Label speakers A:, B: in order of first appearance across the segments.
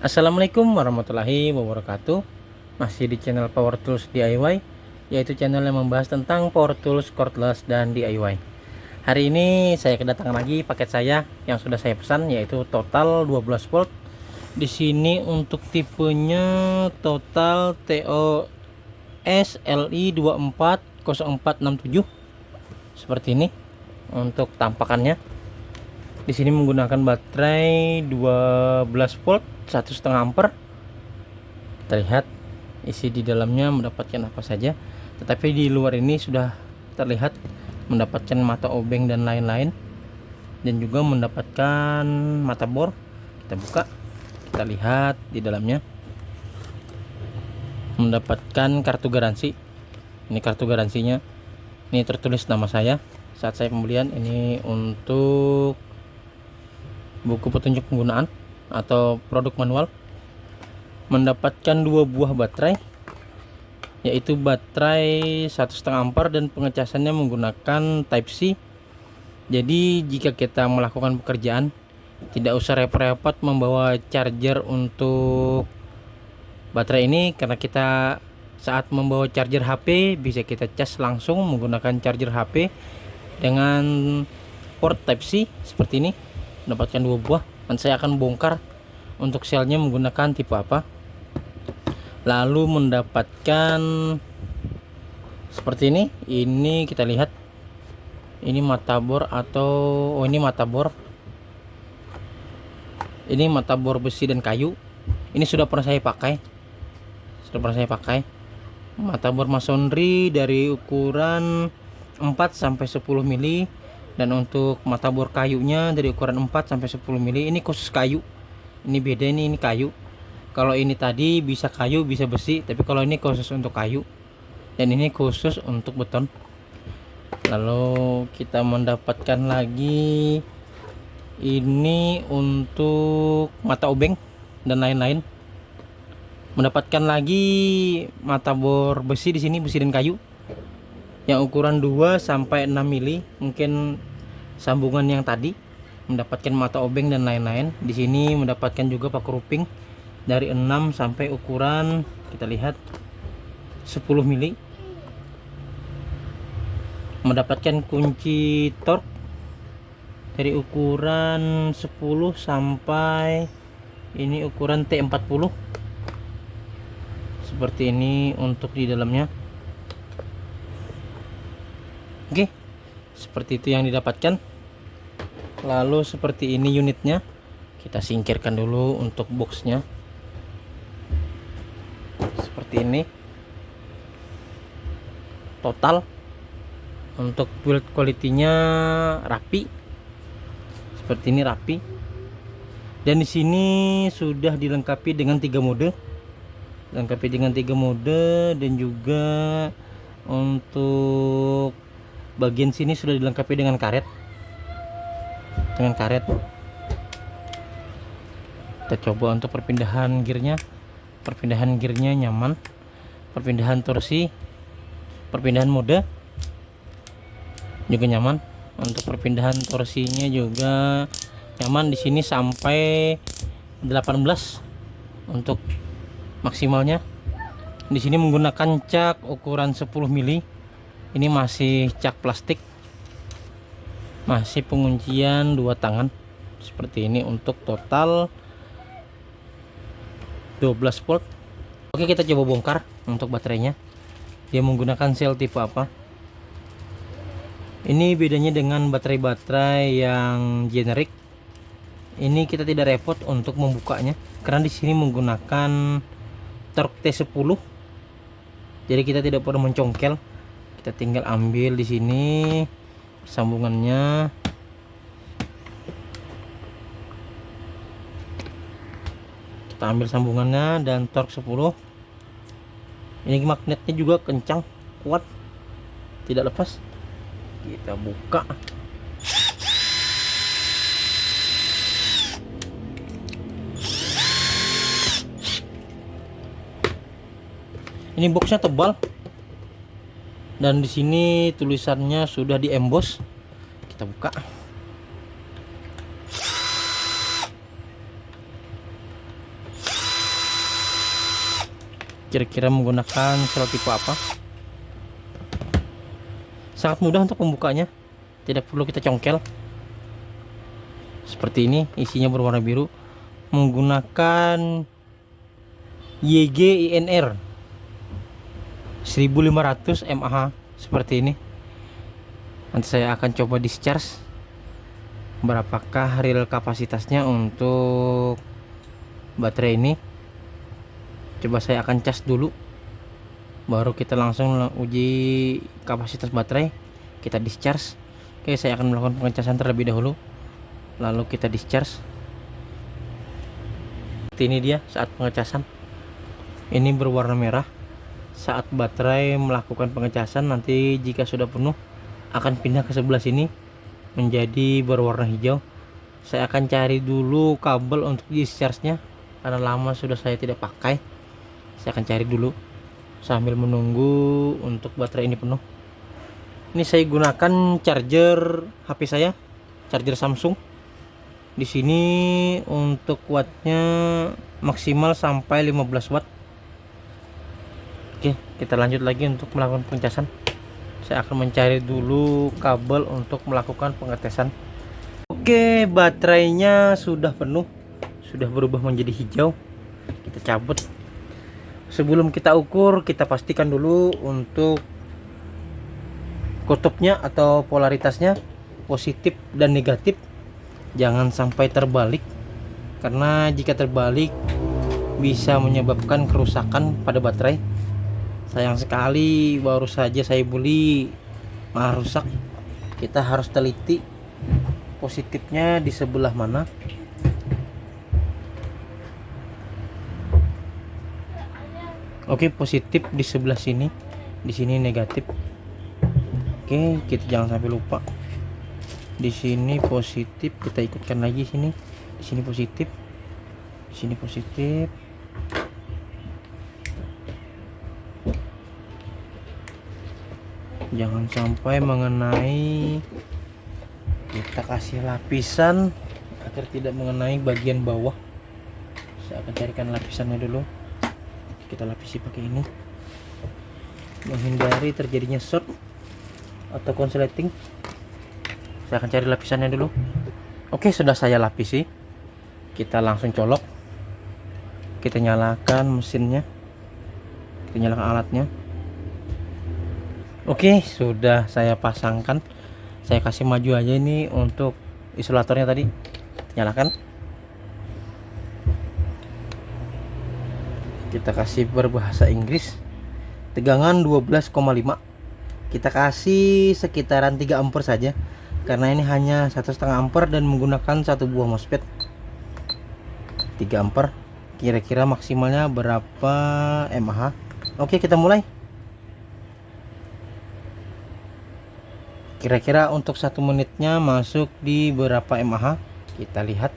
A: Assalamualaikum warahmatullahi wabarakatuh. Masih di channel Power Tools DIY, yaitu channel yang membahas tentang power tools, cordless, dan DIY. Hari ini saya kedatangan lagi paket saya yang sudah saya pesan, yaitu total 12 volt. Di sini untuk tipenya total TOS LI 240467 seperti ini untuk tampakannya. Di sini menggunakan baterai 12 volt 1,5 ampere. Kita lihat isi di dalamnya mendapatkan apa saja, tetapi di luar ini sudah terlihat mendapatkan mata obeng dan lain-lain, dan juga mendapatkan mata bor. Kita buka, kita lihat di dalamnya mendapatkan kartu garansi. Ini kartu garansinya, ini tertulis nama saya saat saya pembelian. Ini untuk buku petunjuk penggunaan atau produk manual. Mendapatkan 2 buah baterai, yaitu baterai 1,5 ampere dan pengecasannya menggunakan Type C. Jadi jika kita melakukan pekerjaan, tidak usah repot-repot membawa charger untuk baterai ini, karena kita saat membawa charger HP bisa kita cas langsung menggunakan charger HP dengan port Type C seperti ini. Mendapatkan 2 buah, dan saya akan bongkar untuk selnya menggunakan tipe apa. Lalu mendapatkan seperti ini kita lihat, ini mata bor atau ini mata bor, ini mata bor besi dan kayu. Ini sudah pernah saya pakai, mata bor masonry dari ukuran 4 sampai 10 mili, dan untuk mata bor kayunya dari ukuran 4 sampai 10 mili. Ini khusus kayu, ini beda, ini kayu. Kalau ini tadi bisa kayu bisa besi, tapi kalau ini khusus untuk kayu, dan ini khusus untuk beton. Lalu kita mendapatkan lagi ini untuk mata obeng dan lain-lain. Mendapatkan lagi mata bor besi di sini, besi dan kayu, yang ukuran 2 sampai 6 mili, mungkin sambungan yang tadi. Mendapatkan mata obeng dan lain-lain. Di sini mendapatkan juga paku ruping dari 6 sampai ukuran, kita lihat, 10 mili. Mendapatkan kunci torque dari ukuran 10 sampai ini ukuran T40 seperti ini untuk di dalamnya. Oke, seperti itu yang didapatkan. Lalu seperti ini unitnya. Kita singkirkan dulu untuk boxnya. Seperti ini. Total untuk build quality-nya rapi. Seperti ini, rapi. Dan di sini sudah dilengkapi dengan 3 mode. Dan juga untuk bagian sini sudah dilengkapi dengan karet. Kita coba untuk perpindahan gearnya. Nyaman. Perpindahan torsi, perpindahan mode juga nyaman. Untuk perpindahan torsinya juga nyaman. Di sini sampai 18 untuk maksimalnya. Di sini menggunakan cak ukuran 10 mili. Ini masih cak plastik. Masih penguncian 2 tangan. Seperti ini untuk total 12 volt. Oke, kita coba bongkar untuk baterainya. Dia menggunakan sel tipe apa? Ini bedanya dengan baterai-baterai yang generik. Ini kita tidak repot untuk membukanya, karena di sini menggunakan torque T10. Jadi kita tidak perlu mencongkel. Kita tinggal ambil di sini sambungannya. Kita ambil sambungannya dan torque 10. Ini magnetnya juga kencang, kuat, tidak lepas. Kita buka. Ini boxnya tebal, dan di sini tulisannya sudah di emboss. Kita buka. kira-kira menggunakan sel tipe apa. Sangat mudah untuk membukanya, tidak perlu kita congkel. Seperti ini, isinya berwarna biru, menggunakan YG-INR 1500 mAh seperti ini. Nanti saya akan coba discharge berapakah real kapasitasnya untuk baterai ini. Coba saya akan cas dulu, baru kita langsung uji kapasitas baterai. Kita discharge. Oke, saya akan melakukan pengecasan terlebih dahulu, lalu kita discharge. Ini dia saat pengecasan, ini berwarna merah. Saat baterai melakukan pengecasan, nanti jika sudah penuh akan pindah ke sebelah sini menjadi berwarna hijau. Saya akan cari dulu kabel untuk discharge nya, karena lama sudah saya tidak pakai. Saya akan cari dulu sambil menunggu untuk baterai ini penuh. Ini saya gunakan charger HP saya, charger Samsung. Di sini untuk wattnya maksimal sampai 15 watt. Oke, kita lanjut lagi untuk melakukan pengecasan. Saya akan mencari dulu kabel untuk melakukan pengetesan. Oke, baterainya sudah penuh, sudah berubah menjadi hijau. Kita cabut. Sebelum kita ukur, kita pastikan dulu untuk kutubnya atau polaritasnya positif dan negatif. Jangan sampai terbalik, karena jika terbalik bisa menyebabkan kerusakan pada baterai. Sayang sekali baru saja saya beli malah rusak. Kita harus teliti positifnya di sebelah mana. Oke, positif di sebelah sini, di sini negatif. Oke, kita jangan sampai lupa. Di sini positif, kita ikutkan lagi sini. Di sini positif, di sini positif. Jangan sampai mengenai. Kita kasih lapisan agar tidak mengenai bagian bawah. Saya akan carikan lapisannya dulu. Kita lapisi pakai ini, menghindari terjadinya short atau konsleting. Saya akan cari lapisannya dulu. Oke, sudah saya lapisi. Kita langsung colok. Kita nyalakan mesinnya, kita nyalakan alatnya. Oke, sudah saya pasangkan. Saya kasih maju aja ini untuk isolatornya tadi. Nyalakan. Kita kasih berbahasa Inggris. Tegangan 12,5. Kita kasih sekitaran 3 ampere saja, karena ini hanya 1,5 ampere dan menggunakan satu buah MOSFET. 3 ampere. Kira-kira maksimalnya berapa mAh? Oke, kita mulai. Kira-kira untuk 1 menitnya masuk di berapa mAh? Kita lihat.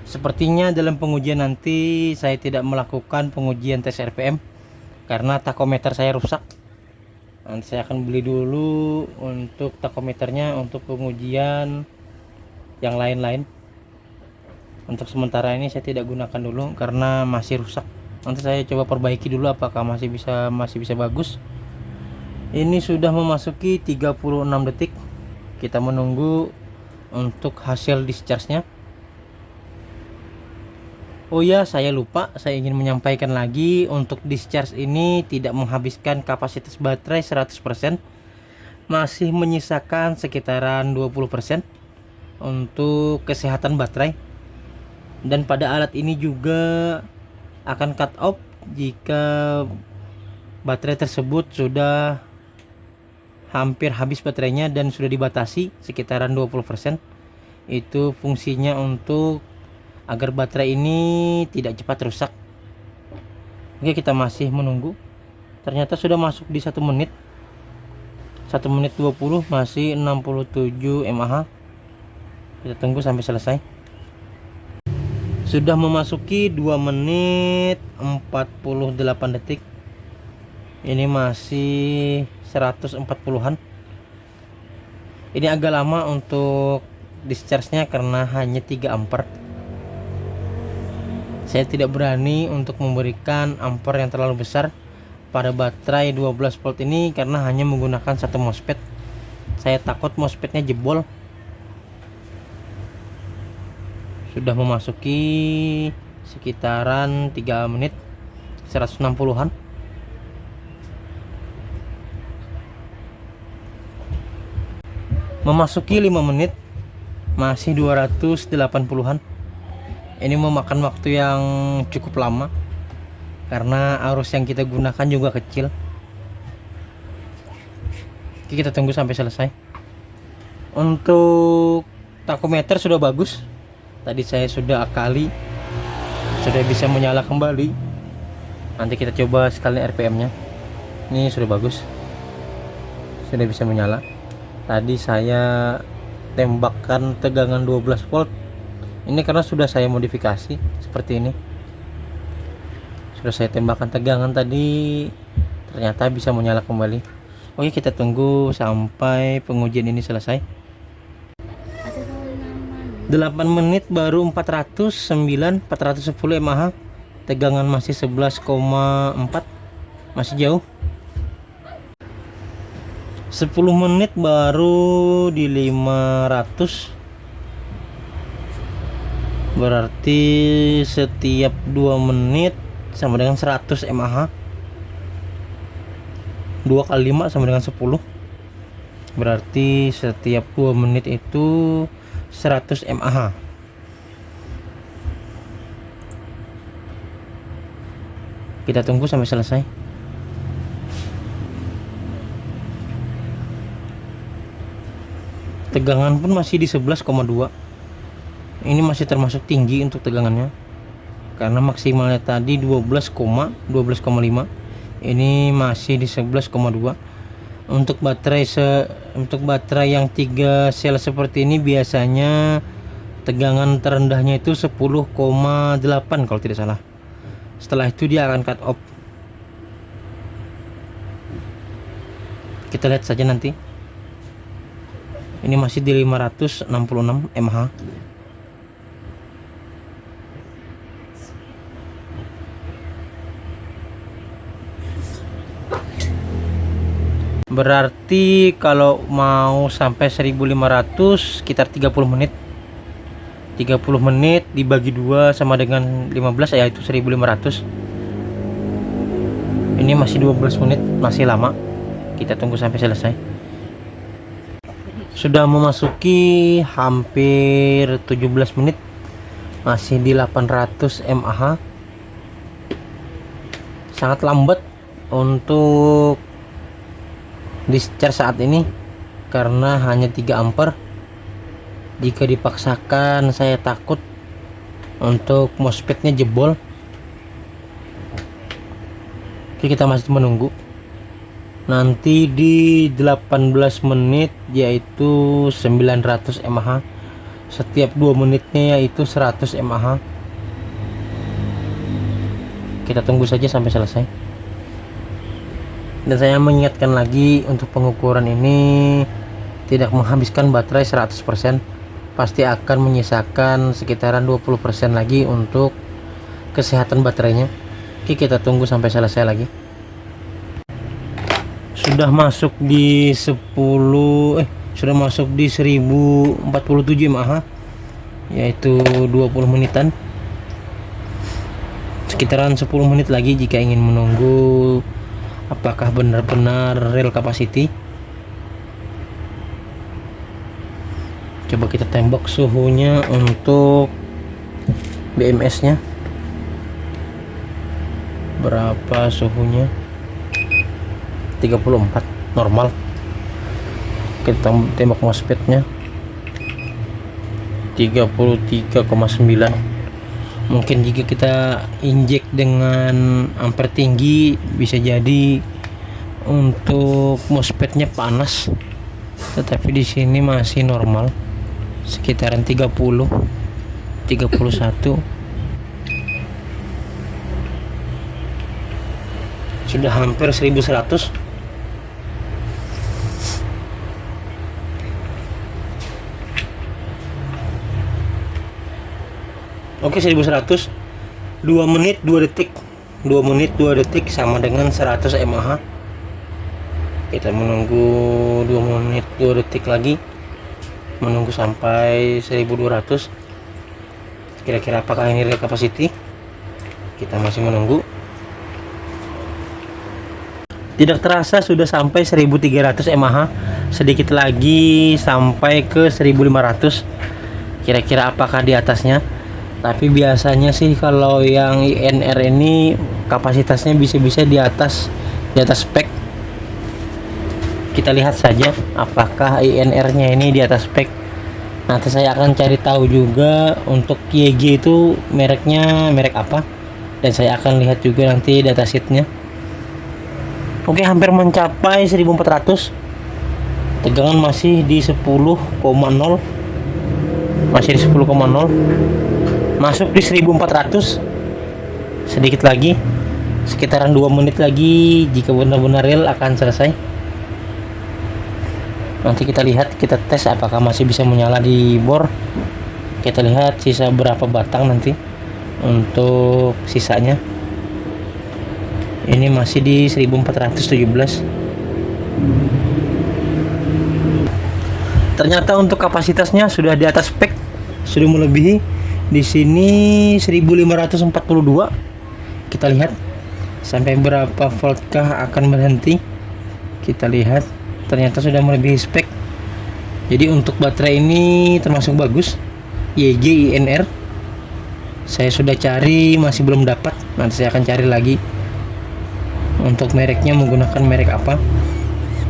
A: Sepertinya dalam pengujian nanti saya tidak melakukan pengujian tes RPM karena takometer saya rusak. Nanti saya akan beli dulu untuk takometernya untuk pengujian yang lain-lain. Untuk sementara ini saya tidak gunakan dulu karena masih rusak. Nanti saya coba perbaiki dulu apakah masih bisa bagus. Ini sudah memasuki 36 detik. Kita menunggu untuk hasil discharge-nya. Oh ya, saya lupa, saya ingin menyampaikan lagi, untuk discharge ini tidak menghabiskan kapasitas baterai 100%, masih menyisakan sekitaran 20% untuk kesehatan baterai. Dan pada alat ini juga akan cut off jika baterai tersebut sudah hampir habis baterainya dan sudah dibatasi sekitaran 20%. Itu fungsinya untuk agar baterai ini tidak cepat rusak. Oke, kita masih menunggu. Ternyata sudah masuk di 1 menit. 1 menit 20 masih 67 mAh. Kita tunggu sampai selesai. Sudah memasuki 2 menit 48 detik. Ini masih 140-an. Ini agak lama untuk discharge-nya karena hanya 3 ampere. Saya tidak berani untuk memberikan ampere yang terlalu besar pada baterai 12 volt ini karena hanya menggunakan satu MOSFET. Saya takut MOSFETnya jebol. Sudah memasuki sekitaran 3 menit 160-an. Memasuki 5 menit masih 280-an. Ini memakan waktu yang cukup lama karena arus yang kita gunakan juga kecil. Oke, kita tunggu sampai selesai. Untuk takometer sudah bagus. Tadi saya sudah akali, sudah bisa menyala kembali. Nanti kita coba sekali RPM-nya. Ini sudah bagus, sudah bisa menyala. Tadi saya tembakkan tegangan 12 volt. Ini karena sudah saya modifikasi seperti ini. Sudah saya tembakkan tegangan tadi, ternyata bisa menyala kembali. Oke, kita tunggu sampai pengujian ini selesai. 8 menit baru 409, 410 mAh. Tegangan masih 11,4, masih jauh. 10 menit baru di 500. Berarti setiap 2 menit sama dengan 100 mAh. 2 kali 5 sama dengan 10. Berarti setiap 2 menit itu 100 mAh. Kita tunggu sampai selesai. Tegangan pun masih di 11,2. Ini masih termasuk tinggi untuk tegangannya karena maksimalnya tadi 12,5. Ini masih di 11,2. Untuk baterai yang 3 sel seperti ini biasanya tegangan terendahnya itu 10,8 kalau tidak salah. Setelah itu dia akan cut off. Kita lihat saja nanti. Ini masih di 566 mAh. Berarti kalau mau sampai 1500 sekitar 30 menit. 30 menit dibagi 2 sama dengan 15, yaitu 1500. Ini masih 12 menit, masih lama. Kita tunggu sampai selesai. Sudah memasuki hampir 17 menit. Masih di 800 mAh. Sangat lambat untuk discharge saat ini karena hanya 3 ampere. Jika dipaksakan saya takut untuk MOSFET-nya jebol. Oke, kita masih menunggu. Nanti di 18 menit yaitu 900 mAh. Setiap 2 menitnya yaitu 100 mAh. Kita tunggu saja sampai selesai. Dan saya mengingatkan lagi, untuk pengukuran ini tidak menghabiskan baterai 100%, pasti akan menyisakan sekitaran 20% lagi untuk kesehatan baterainya. Oke, kita tunggu sampai selesai lagi. Sudah masuk di 1047 mAh, yaitu 20 menitan. Sekitaran 10 menit lagi jika ingin menunggu apakah benar-benar real capacity. Coba kita tembak suhunya untuk BMS nya berapa suhunya. 34 normal. Kita tembak MOSFET nya 33,9. Mungkin jika kita injek dengan ampere tinggi bisa jadi untuk MOSFET-nya panas, tetapi di sini masih normal sekitaran 30, 31. Sudah hampir 1100. Oke, 1100. 2 menit 2 detik. 2 menit 2 detik sama dengan 100 mAh. Kita menunggu 2 menit 2 detik lagi, menunggu sampai 1200. Kira-kira apakah ini real capacity? Kita masih menunggu. Tidak terasa sudah sampai 1300 mAh, sedikit lagi sampai ke 1500. Kira-kira apakah di atasnya? Tapi biasanya sih kalau yang INR ini kapasitasnya bisa-bisa di atas spek. Kita lihat saja apakah INR-nya ini di atas spek. Nanti saya akan cari tahu juga untuk YG itu mereknya merek apa, dan saya akan lihat juga nanti datasheetnya. Oke, hampir mencapai 1400. Tegangan masih di 10,0. Masih di 10,0. Masuk di 1400. Sedikit lagi, sekitaran 2 menit lagi, jika benar-benar real akan selesai. Nanti kita lihat, kita tes apakah masih bisa menyala di bor. Kita lihat sisa berapa batang nanti untuk sisanya. Ini masih di 1417. Ternyata untuk kapasitasnya sudah di atas spek, sudah melebihi. Di sini 1542. Kita lihat sampai berapa voltkah akan berhenti. Kita lihat, ternyata sudah melebihi spek. Jadi untuk baterai ini termasuk bagus, YG INR. Saya sudah cari, masih belum dapat. Nanti saya akan cari lagi untuk mereknya, menggunakan merek apa.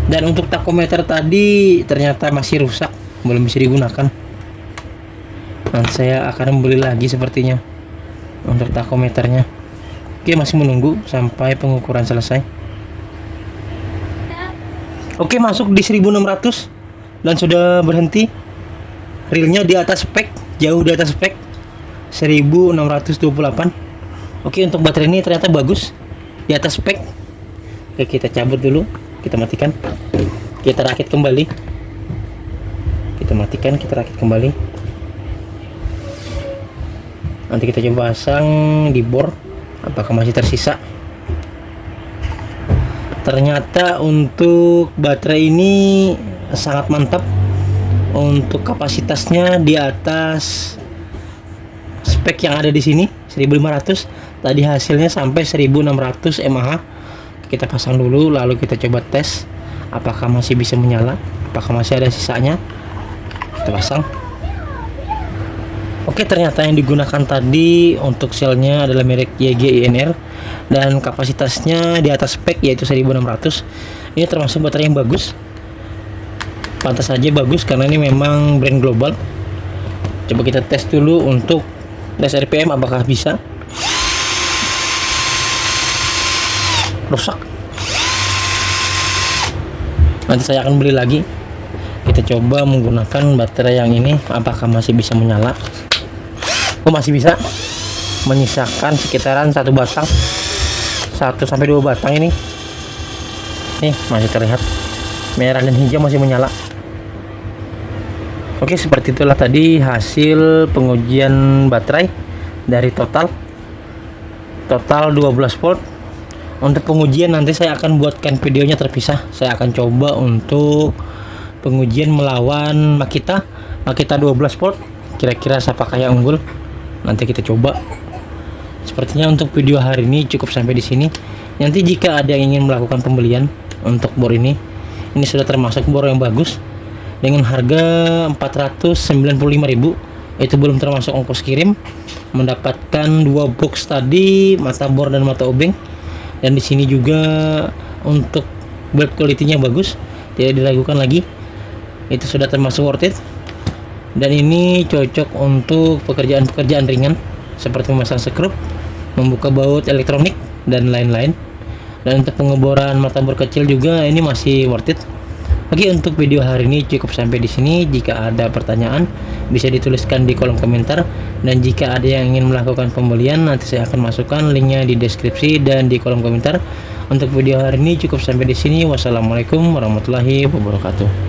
A: Dan untuk takometer tadi ternyata masih rusak, belum bisa digunakan. Nanti saya akan membeli lagi sepertinya untuk takometernya. Oke, masih menunggu sampai pengukuran selesai. Oke, masuk di 1600 dan sudah berhenti. Realnya di atas spek, jauh di atas spek, 1628. Oke, untuk baterai ini ternyata bagus, di atas spek. Oke, kita cabut dulu, kita matikan, kita rakit kembali. Kita matikan, kita rakit kembali. Nanti kita coba pasang di bor, apakah masih tersisa. Ternyata untuk baterai ini sangat mantap. Untuk kapasitasnya di atas spek yang ada di sini, 1500. Tadi hasilnya sampai 1600 mAh. Kita pasang dulu, lalu kita coba tes apakah masih bisa menyala, apakah masih ada sisanya. Kita pasang. Oke, ternyata yang digunakan tadi untuk selnya adalah merek YG INR dan kapasitasnya di atas spek, yaitu 1600. Ini termasuk baterai yang bagus, pantas saja bagus karena ini memang brand global. Coba kita tes dulu untuk tes RPM apakah bisa. Rusak. Nanti saya akan beli lagi. Kita coba menggunakan baterai yang ini, apakah masih bisa menyala. Oh, masih bisa, menyisakan sekitaran 1 batang, 1 sampai 2 batang ini. Nih, masih terlihat merah dan hijau, masih menyala. Oke, seperti itulah tadi hasil pengujian baterai dari total 12 volt. Untuk pengujian nanti saya akan buatkan videonya terpisah. Saya akan coba untuk pengujian melawan Makita 12 volt. Kira-kira siapakah yang unggul? Nanti kita coba. Sepertinya untuk video hari ini cukup sampai di sini. Nanti jika ada yang ingin melakukan pembelian untuk bor ini sudah termasuk bor yang bagus dengan harga 495.000. Itu belum termasuk ongkos kirim. Mendapatkan 2 box tadi, mata bor dan mata obeng. Dan di sini juga untuk build quality-nya bagus, tidak diragukan lagi. Itu sudah termasuk worth it. Dan ini cocok untuk pekerjaan-pekerjaan ringan seperti memasang skrup, membuka baut elektronik dan lain-lain. Dan untuk pengeboran mata bor kecil juga ini masih worth it. Oke, untuk video hari ini cukup sampai di sini. Jika ada pertanyaan bisa dituliskan di kolom komentar, dan jika ada yang ingin melakukan pembelian nanti saya akan masukkan linknya di deskripsi dan di kolom komentar. Untuk video hari ini cukup sampai di sini. Wassalamualaikum warahmatullahi wabarakatuh.